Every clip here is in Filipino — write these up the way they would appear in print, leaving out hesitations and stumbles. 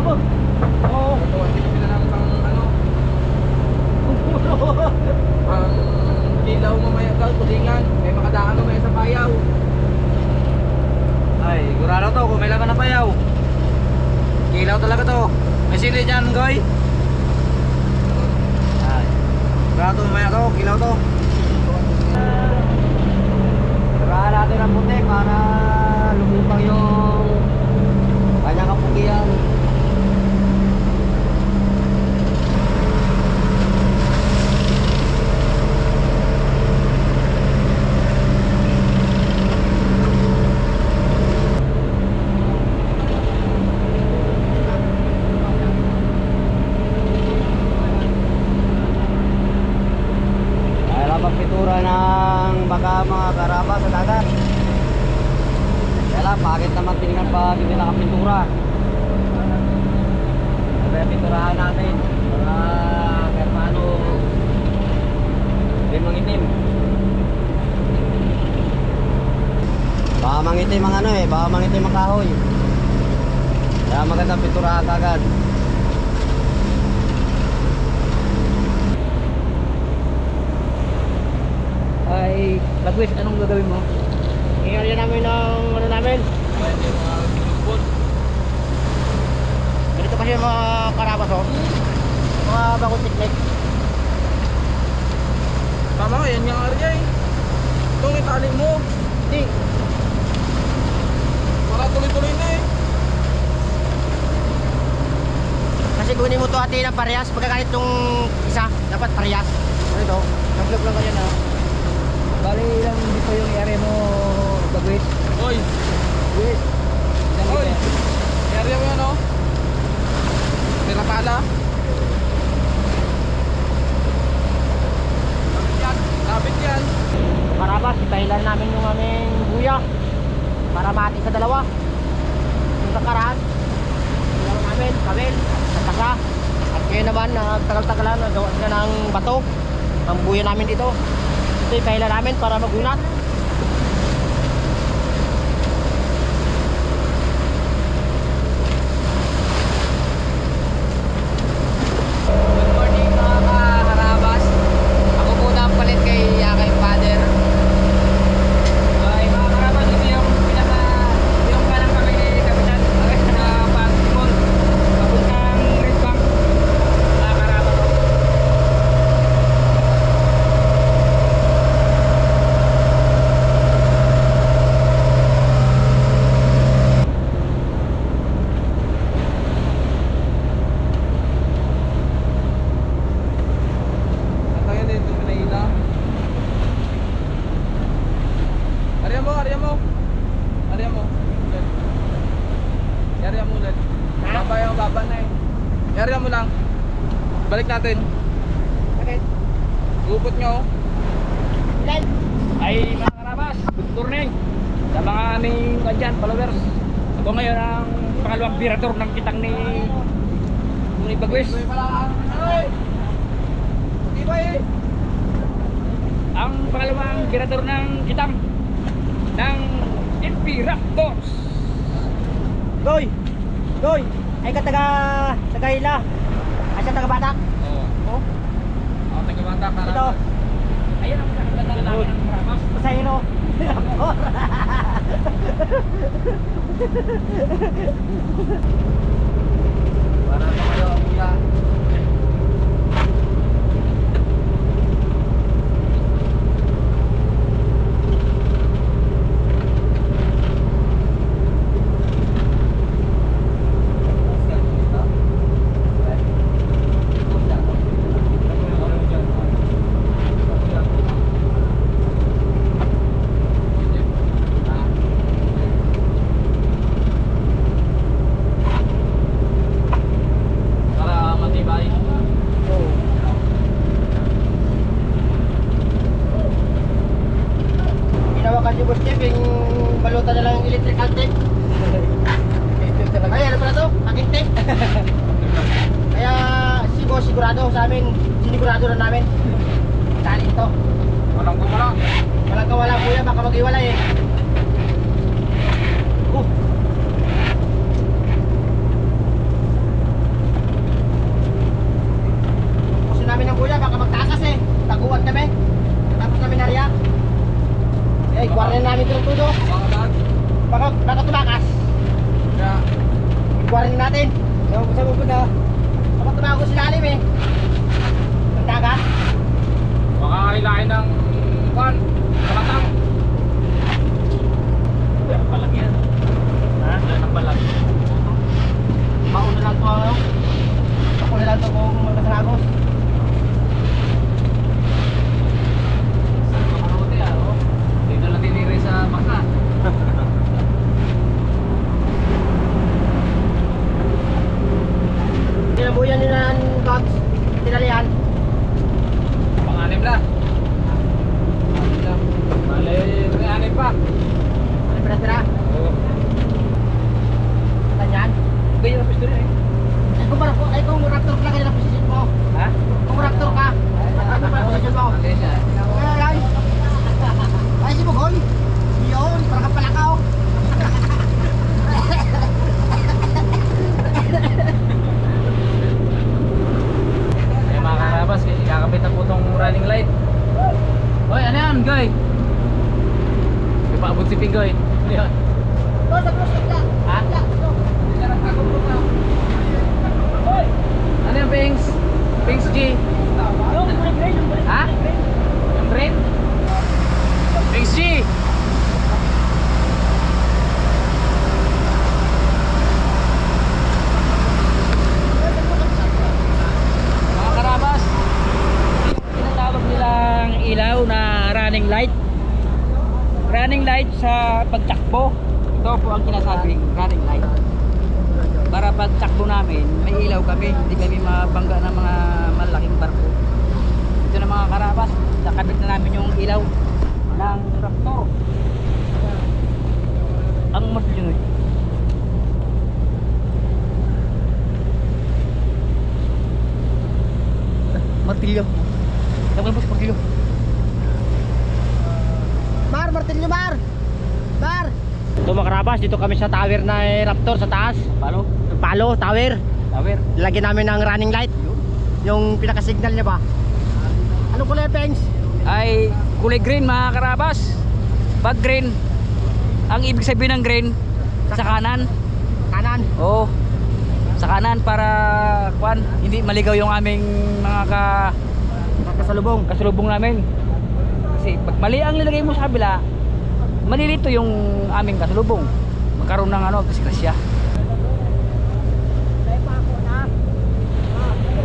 Oo. Ito, hindi ko sila namin pang ano. Ang lilaw mamaya daw, tulingan. May makadaan mamaya sa payaw. Ay, gurado to kung may laman na payaw. Kilaw talaga to. May sili dyan, Goy. Ay, gurado mamaya to, kilaw to. Sarahan natin ang putik para lumupang yung kanyang kapugian. Pagpitura ng baka mga karaba sa dagat. Kaya lang, bakit naman tinignan pa hindi nakapintura? Kaya pinturahan natin para kahit paano hindi mangitim. Baka mangitim ang ano baka mangitim ang kahoy. Kaya magandang pinturahan kagad. Ay, Bagwis, anong gagawin mo? Iyan namin ng ano namin. Pwede yung mga sinubot. Ganito kasi yung mga karabas mga bagong technique. Tama nga, yan yung area eh. Itong itali mo. Hindi. Para tuloy-tuloy na eh. Kasi kunin mo to ate ng parehas. Pagkakalit yung isa, dapat parehas. Ano ito? Nag-vlog lang kayo na. Bali lang dito yung area mo, Bagwis. Oy! Bagwis. Oy! Area mo yan oh. Pira pala. Labit yan. Labit yan. Karabas, itahilan namin yung aming buya para mati sa dalawa. Yung sa karaan, dalawa namin, kawil, at tasa. At ngayon naman, tagal-tagalan, nagawa sila ng bato ang buya namin dito. Ito itahilan namin para magunat. Good morning mga karabas. Ako muna ang palit kay Father. Ay mga karabas, ito yung yung kalang kami ni Kapitan na pag-timon papuntang Red Bank. Mga karabas. Tayo dito, Manila. Area mo, area mo. Area mo. Ulit. Area mo ulit. Baba yung baba na eh. Area mo lang. Balik natin. Okay. Gupot nyo. Ay mga karabas, good morning sa mga aming kanyan, followers. Ako ngayon ang pangalawang birador ng kitang ni Bagwis. Ito pala. Ay! Di ba eh? Ang pangalawang birador ng kitang ng NP Raptors. Goy! Goy! Ay ka taga-hila. Ay siya taga-batak. Oo. Oh, Ako taga-bata ka ito. Ayan ang pinakaganda namin ng karabas. Sa'yo no. Para sa kayo, kuya. Para matibay. Ginawa kasi boss Jeff, yung balutan na lang yung electrical tape. Ay, ano pala to? Aking tape. Kaya sigurado sa amin, sinigurado na namin. Tali ito. Walang gumala. Walang kawala kuya, baka mag-iwalay eh. Saan pupunta? Dapat tumago si lalim eh. Ang dagat. Baka kailain ng kwan, kamatang. Yan ang balag yan. Ha? Yan ang balag. Mauna lang to ano? Ako na lang to kung magkasalagos. Sa makarote ah, oh. Dito lang tiniri sa baka. Tinabuyan nila ang dogs. Tinalian. Pang-anim na. Anim lang. Bale, may anim pa. Ano pa natira? Oo. Tanyan? Ganyan ang pisto rin eh. Ay kung raptor ka lang kanina position mo. Ha? Kung raptor ka, ano pa ang position mo? Okay siya. Ay, ay si Bugol. Yun, parang kapalakaw. Ay mga karabas, ikakabit na po itong running light. Hoy, ano yan, Goy? May paabot si Pingoy. Ano yan? To, sa plus lang. Ha? To. Ano yung Pings? Pings G? Ha? Yung green? Pings G! Mga karabas, tinatawag nilang ilaw na running light. Running light sa pagtakbo. Ito po ang kinasabing running light. Para pagtakbo namin, may ilaw kami, hindi kami mabangga ng mga malaking barko. Ito na mga karabas, nakabit na namin yung ilaw ng Raptor. Ang model yun. Martilyo. Tapos bus martilyo. Martilyo, Mar. Ito mga karabas, dito kami sa tower na Raptor sa taas. Palo, tower. Tower. Lagyan namin ng running light. Yung pinaka-signal niya ba? Ano kulay, Pengs? Ay kulay green mga karabas. Pag green, ang ibig sabihin ng green, sa kanan. Kanan. Oo. Sa kanan para kwan, hindi maligaw yung aming mga kasalubong namin. Kasi pag mali ang nilagay mo sa kabila, malilito yung aming kasalubong. Magkaroon ng ano, disgrasya.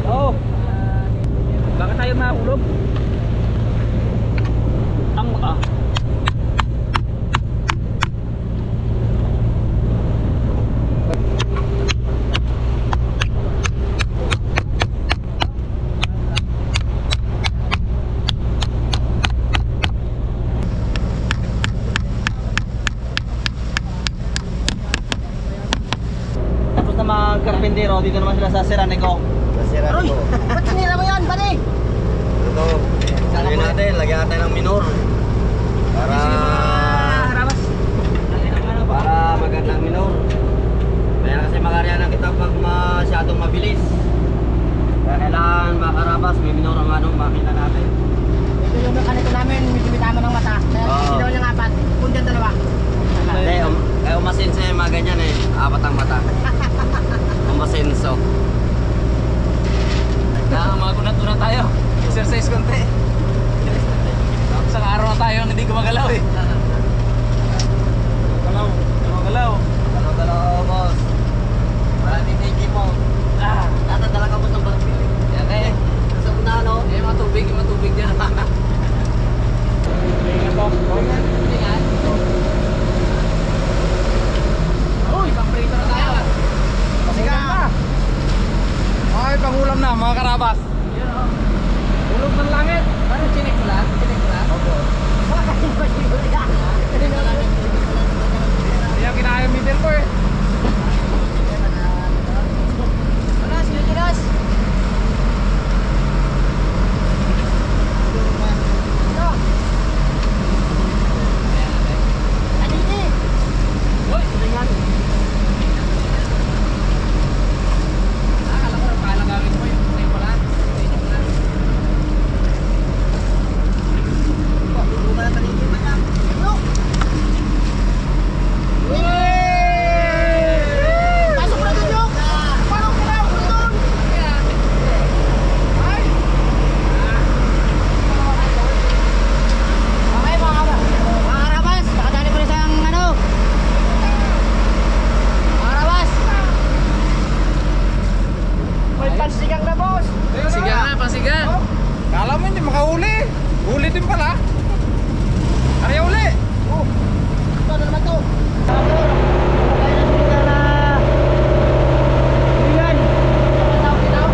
Oo. Baka tayo mahulog. Ang Tapos na mga karpintero, dito naman sila sa Seranico. Aroy! Ba't sinira mo yan, buddy? Ito, lagyan natin ng minor. Para magandang minor. Kaya kasi makarya ng kita pag masyadong mabilis. Kaya kailangan mga karabas, may minor ang makita natin. Ito yung mekaniko namin, medyo may tama ng mata. Kaya ginawa niyang apat, kundan dalawa. Hindi, kaya umasinso yung mga ganyan eh. Apat ang mata. Umasinso. Magunat-unat tayo. Exercise konti. Isang araw na tayo hindi gumagalaw eh. Gumagalaw. Dalaw, boss. Wala titigi mo. Tatadala ka mo ng barbil. Yan eh. Sa una, no? Eh, matubig dyan. Uy, pang-prito na tayo. Sige. Ay, pangulam na mga karabas. Ulog ng langit. Parang chinik ko lang. Opo. Hindi yung kinaya yung middle ko eh. Ginas. Uy, tingnan. Akala ko na pala gawin mo yung sa'yo pala. Sigang na boss. Sigang na, pasigang. Oh, kala mo hindi makahuli. Huli din pala. Ano yung huli? Oh. Ito na naman to. Tapos, kaya na sila na Iligan. Bitaw.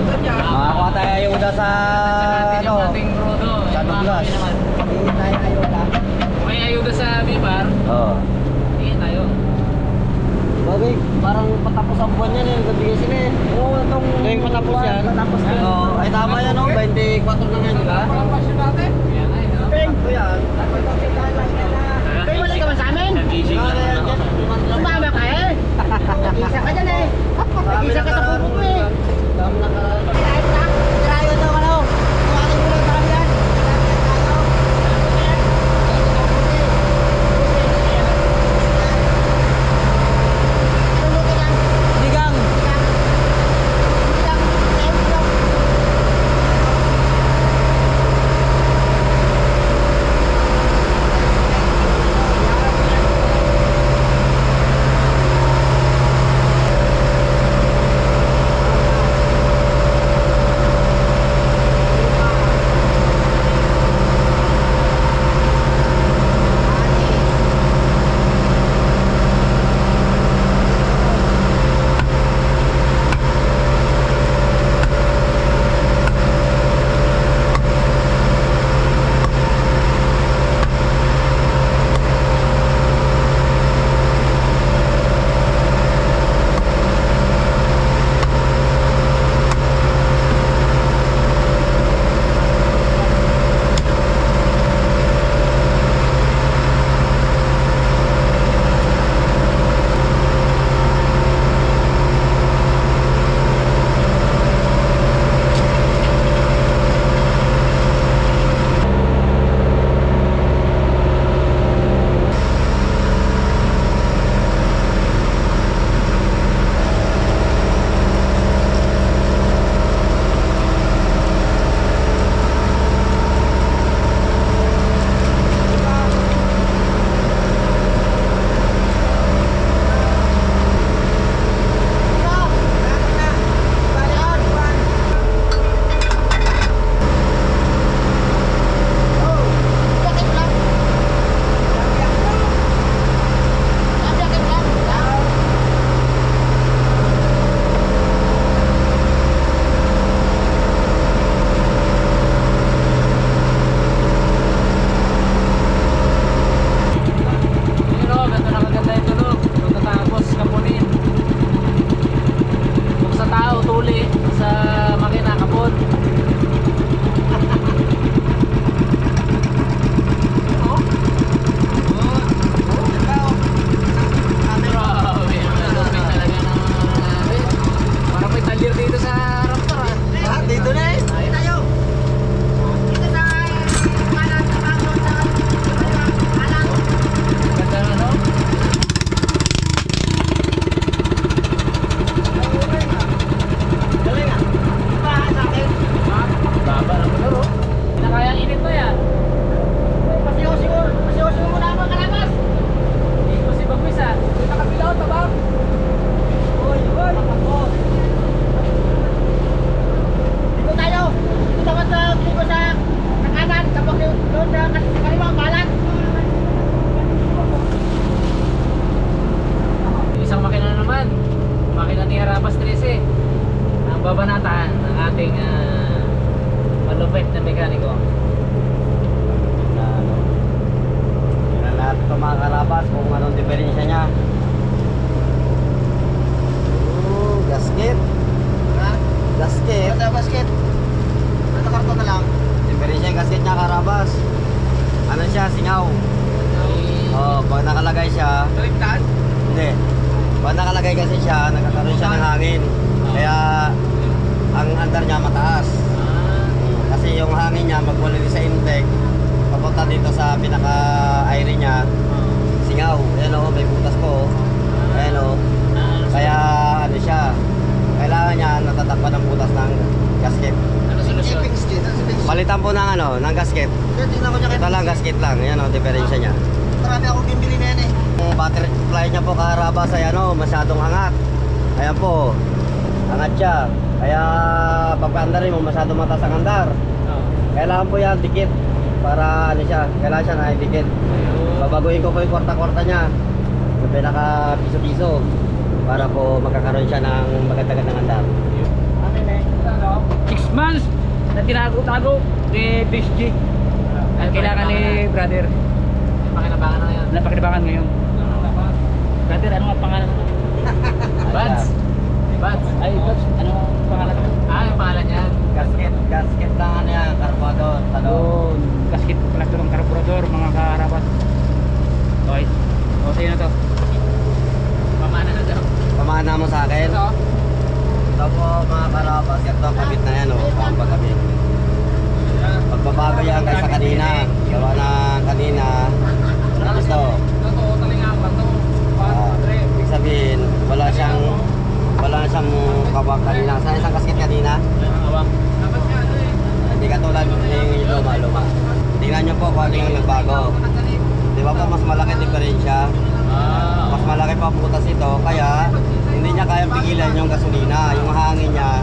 Makakuha tayo ayuda sa ano, Ating brodo. sa Douglas. Hindi tayo ayuda. May ayuda sa Bipar. Oo. Tingin tayo. Bagay, parang patapos ang buwan yan eh. Nagbigay sila eh. Oo, itong... Tuwing patapos yan. Patapos yan. Oo, ay tama yan oh, 24 na ngayon, di ba? Kaya na yun. Peng! Ito yan. Peng, wala ka ba sa amin? Nag-gising lang ako. Sumama ka eh. Nag-isa ka dyan eh. Nag-isa ka sa pupo ko eh. Dami na karaan. Tirayo daw ka daw. Tuwakin mo lang sa kami yan. Ligang. Yun o, ganito na kaganda yung tulog. Pagkatapos kapunin. Kung sa tao, tuli. Sa makina, kapon. Grabe, ang lupit talaga ng parang may talir dito sa Raptor ah. Dito na eh. Tayo. Dito sa kanan, sa bago, sa kanan. Ganda na no? Galing ah. Diba sa akin? Baba na mo Nakayang init na yan. Pasiyo muna ako kalabas. Hindi ko si Bagwis ah. Dito kabilaw, tabang. Oy. Dito tayo. Dito naman sa dito sa kanan, sa bagyo, doon sa kaliwang balat. Isang makina na naman. Makina ni Harabas 13. Ang babanatan ng ating malupit na mekaniko. Na ano. Yun ang lahat ito mga karabas kung anong diferensya niya. Gasket. Ha? Gasket. Ano basket? Ano karton na lang? Diferensya yung gasket niya karabas. Ano siya, singaw. Oo, pag nakalagay siya, Taligtad? hindi. Pag nakalagay kasi siya, nagkakaroon siya ng hangin. Kaya ang andar niya mataas. Kasi yung hangin niya magwalili sa intake, papunta dito sa pinaka-aire niya, singaw. Ayan o, may butas po. Ayan o. Kaya ano siya, kailangan niya natatakpan ng butas ng gasket. Ano solusyon? Shipping street. Ano shipping street? Palitan po ng ano, ng gasket. Sir, tingnan ko niya Ito lang, gasket lang. Ayan o, diferensya niya. marami akong bimbili na yan eh. Yung battery supply niya po Karabas ay ano, masyadong angat. Ayan po, angat siya. Kaya pagka-andarin mo, masyadong mataas ang andar. Kailangan po yan, dikit. Para ano siya, kailangan siya na dikit. Babaguhin ko po yung kwarta-kwarta niya. Yung pinaka piso-piso. Para po magkakaroon siya ng magandang andar. 6 months na tinago-tago ni PSG. Ang kailangan ni brother. Pakinabangan na yan. Napakinabangan ngayon. Brother, ano ang pangalan mo? Buds. Buds. Ay, Buds, ano ang pangalan mo? Yung pangalan niyan. Gasket lang ano yan, karbuador, talon. Gasket pala ito ng karburador, mga Karabas. Okay. O, sa'yo na to. Pamana na daw. Pamana mo sa akin. Ito po mga Karabas, ito ang kabit na yan o, ang pagkabit. Pagbabago yan kaysa kanina. Gawa na kanina. Ito. Totoo, talinga pa to. Ibig sabihin, wala siyang kawang kanina. Sa isang gasket kanina, Dapat nga ano eh. hindi katulad yung luma-luma. Tingnan nyo po kung ano yung nagbago. Di ba po mas malaki diferensya? Mas malaki pa butas ito, kaya hindi niya kayang pigilan yung gasolina. Yung hangin niya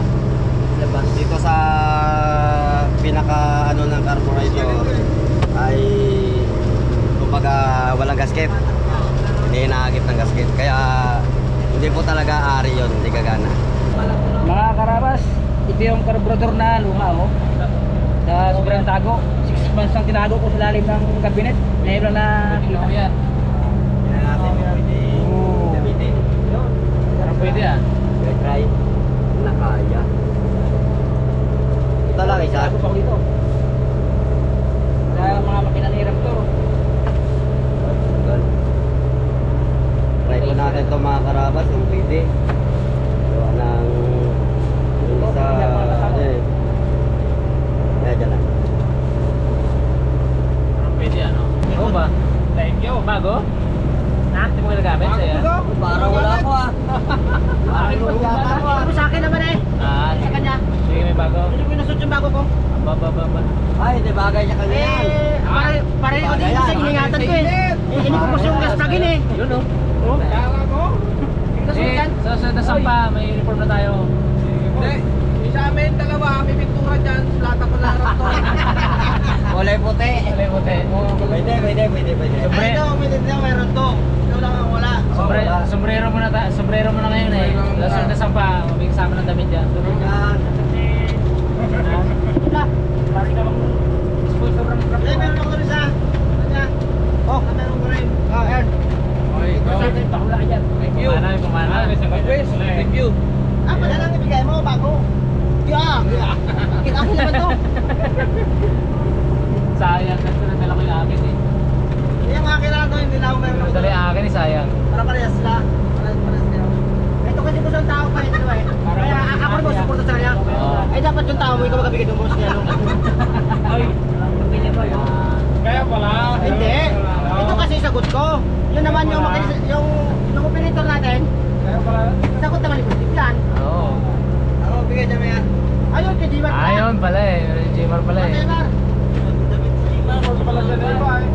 dito sa pinaka ano ng carburetor ay kumbaga walang gasket. Hindi inaagip ng gasket. Kaya hindi po talaga ari yun, hindi gagana. Mga Karabas, ito yung karburador na luma mo. Sa sobrang tago. 6 months ang tinago ko sa lalim ng kabinet. Ngayon na Tingnan mo yan. Tingnan natin kung pwede gamitin. Parang pwede ah. Try na kaya. Ito lang isa. Tago pa ko dito. Sa mga makina ni Raptor. Try po natin ito mga Karabas kung pwede. Gawa ng yung sa ano eh. Kaya dyan lang. Parang pwede ano. Oo ba? Thank you. Bago? Ha? Hindi mo ginagamit sa'yo? Parang wala ko ah. Parang wala ko ah. Sa akin naman eh. Sa kanya. Sige, may bago. Hindi ko nasot yung bago ko. Ba. Ay, hindi bagay niya kanya yan. Pareho din kasi iningatan ko eh. Hindi ko kasi yung gas plug-in eh. Yun oh. Kaya mo? Sa susunod na sampa, may uniform na tayo. Hindi. Isa amin, dalawa, may pintura dyan. Lata ko lang to. Kulay puti. Kulay puti. Pwede. Ay, ito, meron to. Ito lang ang wala. Sombrero mo na ngayon eh. Sa susunod na sampa, may kasama ng damit dyan. Yan. Pari ka bang sponsor ng Eh, Raptor? meron ako rin sa kanya. Oh. Meron ko rin. Ern. Okay, go. Pakula dyan. Thank you. Pumana. Thank you. Pala lang ibigay mo, bago. Akin naman to. Sayang, kasi nadala ko yung akin eh. Yung akin na to, hindi na ako meron ako. Nadala yung akin eh, sayang. Para parehas sila. Parehas kayo. Ito kasi gusto ng tao pa ito eh. Kaya ako rin mo support sa kanya. Oo. Ay dapat yung tao mo, ikaw magkabigay ng boss niya. Ay, ganyan ba yun? Kaya pala. Hindi. Ito kasi sagot ko. Yun naman yung operator natin. Kaya pala. Sagot naman yung positive yan. Oo. Ako, bigay niya maya. Ayun, kay Jimar pala. Ayun pala eh. Jimar pala eh. Jimar. Kung pala siya na iba eh.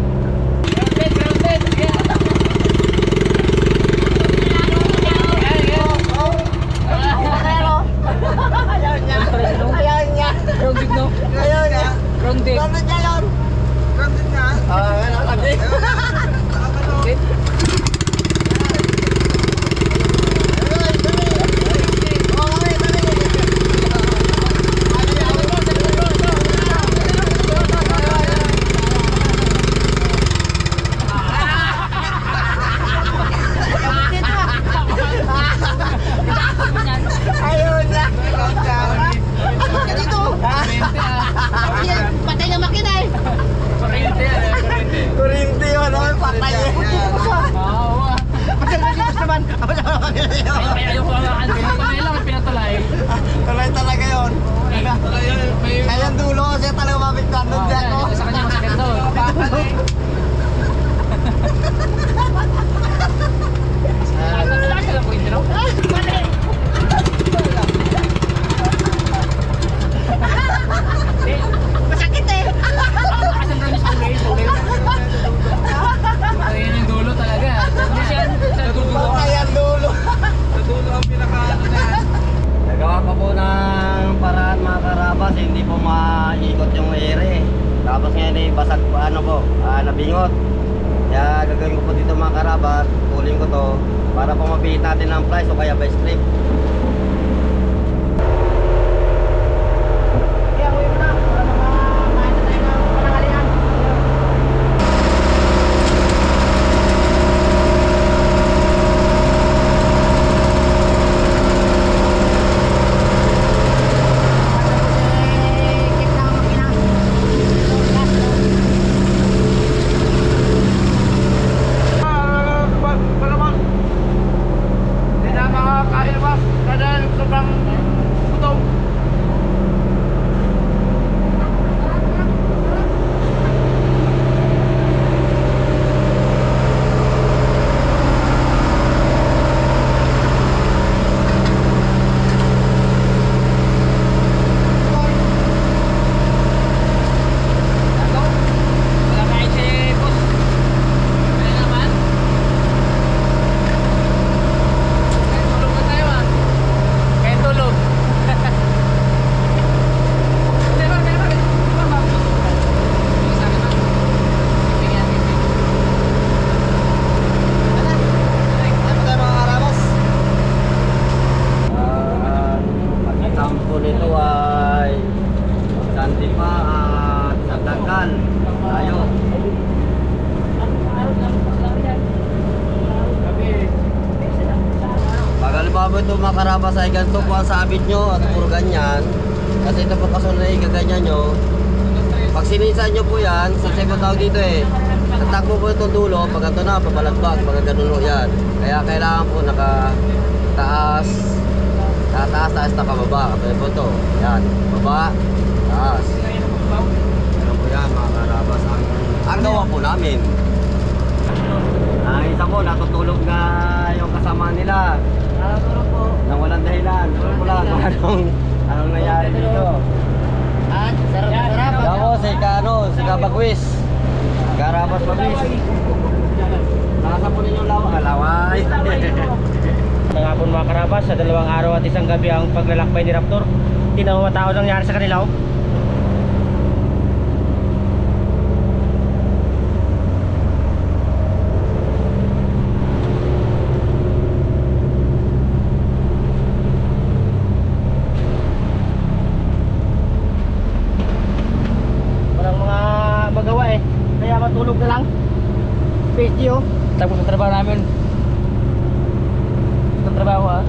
Ayaw niya. Ayaw niya. Wrong dig no? Ayaw niya. Wrong dig. Ganun niya yun. Gandun nga. Ano sabi? Ayaw niya. Ganito. Patay na makina eh. Kuryente yan eh. Kuryente. Kurinti yun, ano? Patay eh. Oo ah. Patay na dito naman. Ay, ayoko ang pinatulay lang. Pinatulay. Tuloy talaga yun. Kaya ang dulo kasi talaga mabigtan doon dyan ko. Sa kanya masakit doon. Lakas ka lang kuryente no? Masakit eh. Lakas ang promise ko guys. basag ano po, nabingot. Kaya gagawin ko po dito mga karabas, tuling ko to para po mapihit natin ng price o kaya by strip. Kaya uwi mo na, para makakain na tayo ng panangalian. Hindi na makakain ba? Dahil sobrang gutom. Wala kain si boss. Kaya naman. Kaya tulog na tayo ah. Kaya tulog. Ang sampo nito ay Sandipa at Sagdakan. Tayo. Pag halimbawa ito mga karabas ay ganito po ang sabit nyo at puro ganyan. Kasi ito po kasunod na igaganyan nyo. Pag sinisan nyo po yan, sa ko tawag dito eh. Tatakbo po itong dulo, pag ito na, papalagbag, pag ganun po yan. Kaya kailangan po naka-taas, taas na pababa. Kapag po ito, yan, baba, taas. Ganun po yan mga karabas. Ang gawa po namin. Ang isa po, natutulog na yung kasama nila. Tulog po. Nang walang dahilan. Tulog po lang kung anong nangyari dito. At sarap. Ako, si Kabagwis. Karabas Bagwis. Nasa po ninyo laway. Mga hapon mga karabas, sa 2 araw at 1 gabi ang paglalakbay ni Raptor. Hindi na matao nangyari sa kanila. Walang mga magawa eh. Kaya matulog na lang. Space Geo. Tapos sa trabaho namin. Sa trabaho ah.